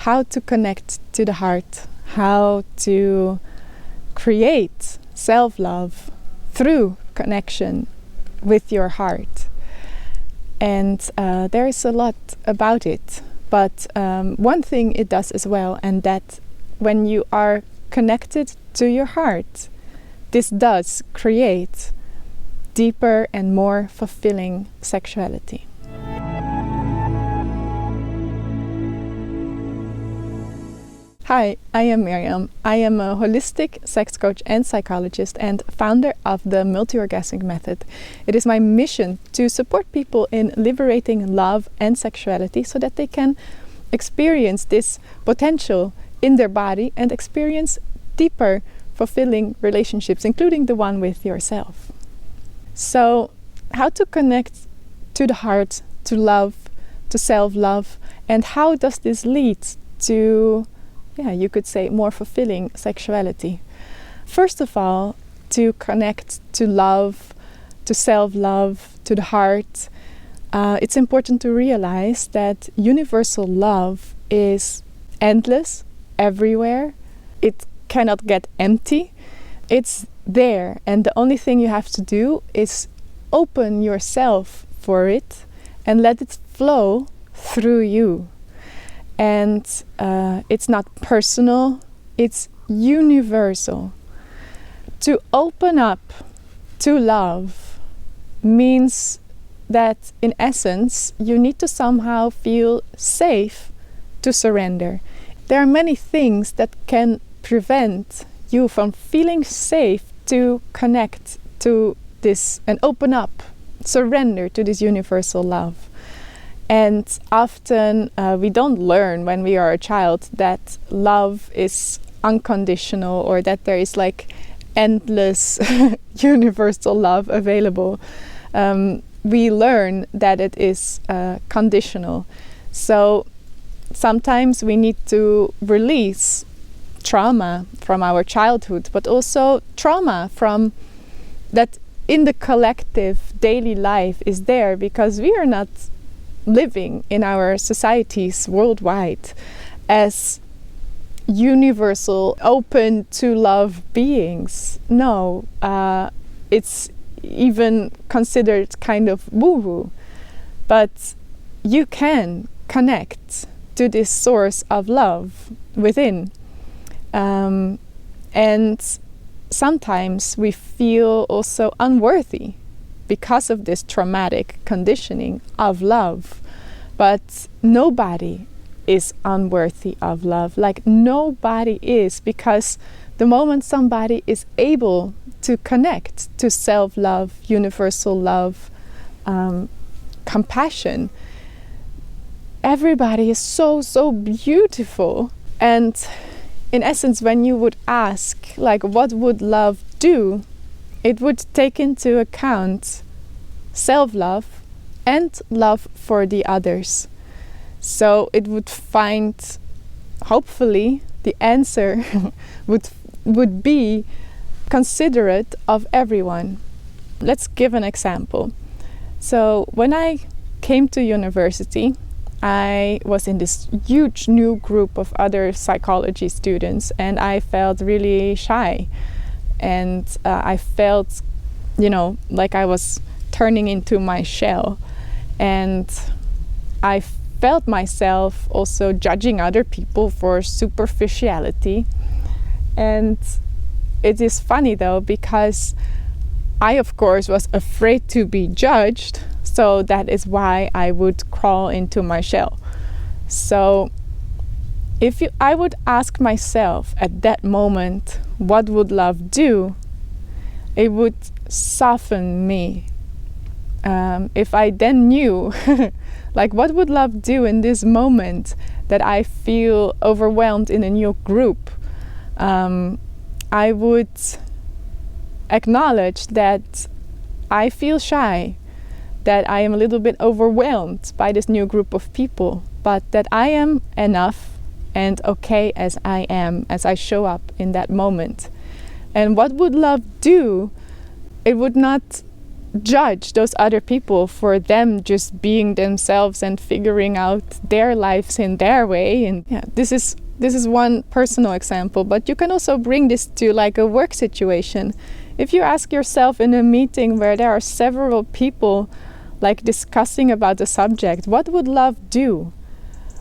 how to connect to the heart, how to create self-love through connection with your heart. And there is a lot about it, but one thing it does as well, and that when you are connected to your heart, this does create deeper and more fulfilling sexuality. Hi, I am Miriam. I am a holistic sex coach and psychologist and founder of the Multi-Orgasmic Method. It is my mission to support people in liberating love and sexuality so that they can experience this potential in their body and experience deeper, fulfilling relationships, including the one with yourself. So, how to connect to the heart, to love, to self-love, and how does this lead to, you could say, more fulfilling sexuality? First of all, to connect to love, to self-love, to the heart, it's important to realize that universal love is endless, everywhere. It cannot get empty. It's there, and the only thing you have to do is open yourself for it and let it flow through you. And it's not personal, it's universal. To open up to love means that, in essence, you need to somehow feel safe to surrender. There are many things that can prevent you from feeling safe to connect to this and open up, surrender to this universal love. And often we don't learn when we are a child that love is unconditional or that there is like endless universal love available. We learn that it is conditional. So sometimes we need to release trauma from our childhood, but also trauma from that in the collective daily life is there because we are not living in our societies worldwide as universal, open to love beings. No, it's even considered kind of woo-woo. But you can connect to this source of love within. And sometimes we feel also unworthy because of this traumatic conditioning of love. But nobody is unworthy of love. Like nobody is, because the moment somebody is able to connect to self-love, universal love, compassion, everybody is so beautiful. And in essence, when you would ask, like, what would love do? It would take into account self-love and love for the others. So it would find, hopefully, the answer would be considerate of everyone. Let's give an example. So when I came to university, I was in this huge new group of other psychology students, and I felt really shy. And I felt, like I was turning into my shell. And I felt myself also judging other people for superficiality. And it is funny though, because I, of course, was afraid to be judged. So that is why I would crawl into my shell. So I would ask myself at that moment, what would love do? It would soften me. If I then knew, like, what would love do in this moment that I feel overwhelmed in a new group? I would acknowledge that I feel shy, that I am a little bit overwhelmed by this new group of people, but that I am enough and okay as I am, as I show up in that moment. And what would love do? It would not judge those other people for them just being themselves and figuring out their lives in their way. And yeah, this is one personal example, but you can also bring this to like a work situation. If you ask yourself in a meeting where there are several people like discussing about the subject, what would love do?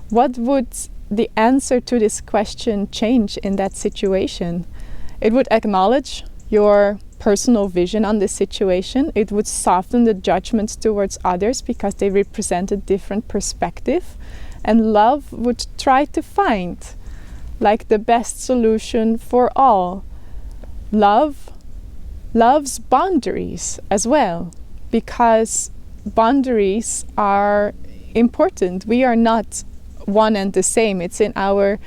What would the answer to this question change in that situation? It would acknowledge your personal vision on this situation. It would soften the judgments towards others because they represent a different perspective. And love would try to find like the best solution for all. Love loves boundaries as well, because boundaries are important. We are not one and the same. It's in our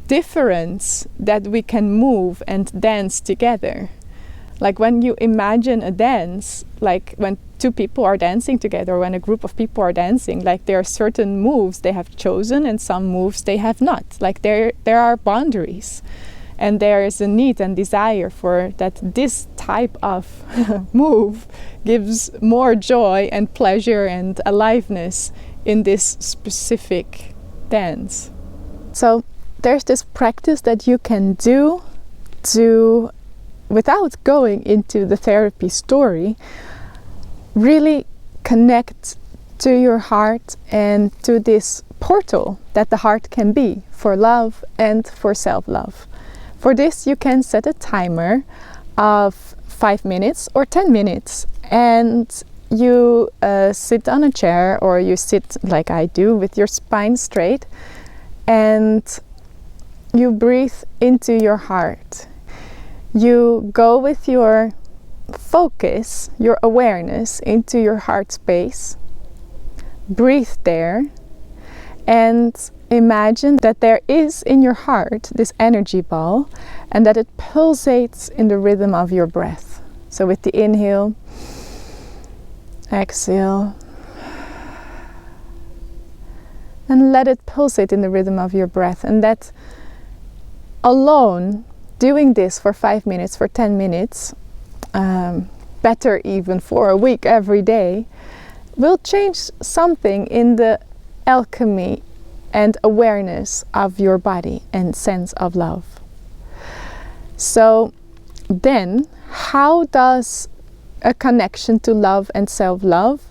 difference that we can move and dance together. Like when you imagine a dance, like when two people are dancing together, or when a group of people are dancing, like there are certain moves they have chosen and some moves they have not. Like there are boundaries, and there is a need and desire for that this type of move gives more joy and pleasure and aliveness in this specific dance. So there's this practice that you can do to, without going into the therapy story, really connect to your heart and to this portal that the heart can be for love and for self-love. For this, you can set a timer of 5 minutes or 10 minutes, and you sit on a chair, or you sit like I do with your spine straight, and you breathe into your heart. You go with your focus, your awareness into your heart space. Breathe there and imagine that there is in your heart this energy ball, and that it pulsates in the rhythm of your breath. So with the inhale, exhale, and let it pulsate in the rhythm of your breath. And that alone, doing this for 5 minutes, for 10 minutes, better even for a week every day, will change something in the alchemy and awareness of your body and sense of love. So then, how does a connection to love and self-love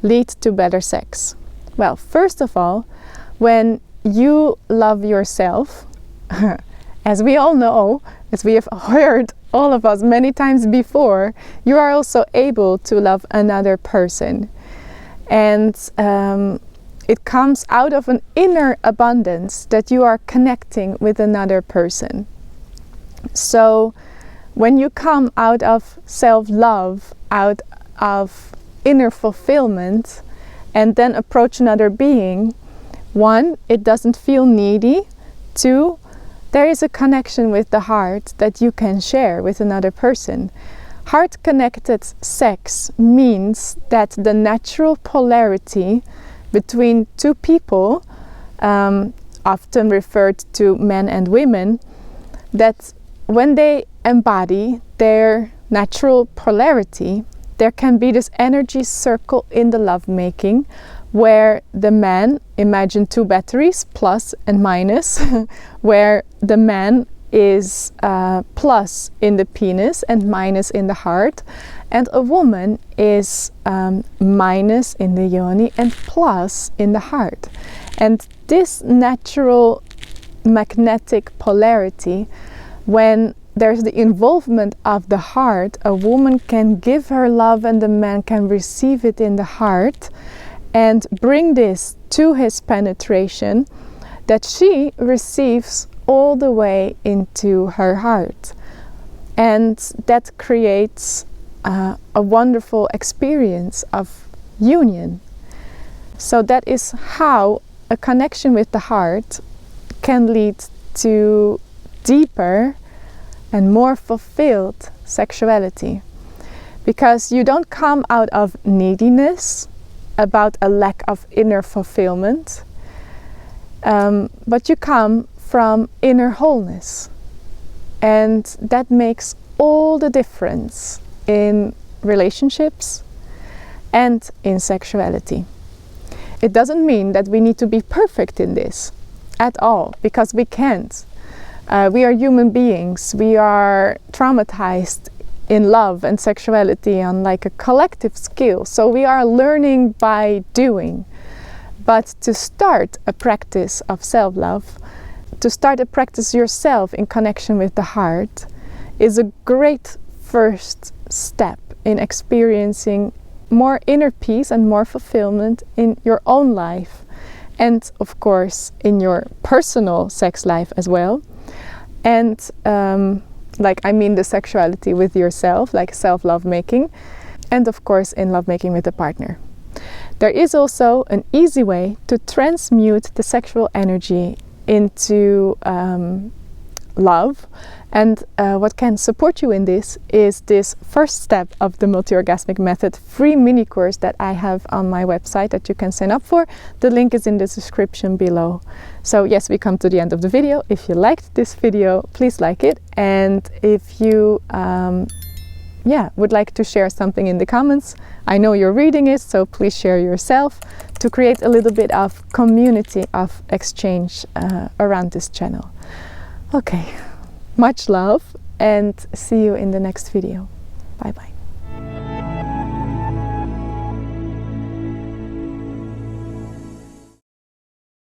lead to better sex? Well, first of all, when you love yourself, as we all know, as we have heard all of us many times before, you are also able to love another person. And it comes out of an inner abundance that you are connecting with another person. So when you come out of self-love, out of inner fulfillment, and then approach another being, 1, it doesn't feel needy. 2, there is a connection with the heart that you can share with another person. Heart-connected sex means that the natural polarity between two people, often referred to men and women, that when they embody their natural polarity, there can be this energy circle in the lovemaking, where the man, imagine 2 batteries, plus and minus, where the man is plus in the penis and minus in the heart, and a woman is minus in the yoni and plus in the heart. And this natural magnetic polarity, when there's the involvement of the heart, a woman can give her love and the man can receive it in the heart and bring this to his penetration, that she receives all the way into her heart. And that creates a wonderful experience of union. So that is how a connection with the heart can lead to deeper and more fulfilled sexuality. Because you don't come out of neediness, about a lack of inner fulfillment, but you come from inner wholeness. And that makes all the difference in relationships, and in sexuality. It doesn't mean that we need to be perfect in this at all, because we can't. We are human beings. We are traumatized in love and sexuality on like a collective skill. So we are learning by doing. But to start a practice of self-love, to start a practice yourself in connection with the heart, is a great first step in experiencing more inner peace and more fulfillment in your own life, and of course in your personal sex life as well. And the sexuality with yourself, like self-love making, and of course in lovemaking with a partner. There is also an easy way to transmute the sexual energy into love, and what can support you in this is this first step of the Multi-Orgasmic Method free mini course that I have on my website that you can sign up for. The link is in the description below. So yes, we come to the end of the video. If you liked this video, please like it, and if you would like to share something in the comments, I know you're reading it, so please share yourself to create a little bit of community of exchange around this channel. Okay, much love, and see you in the next video. Bye bye.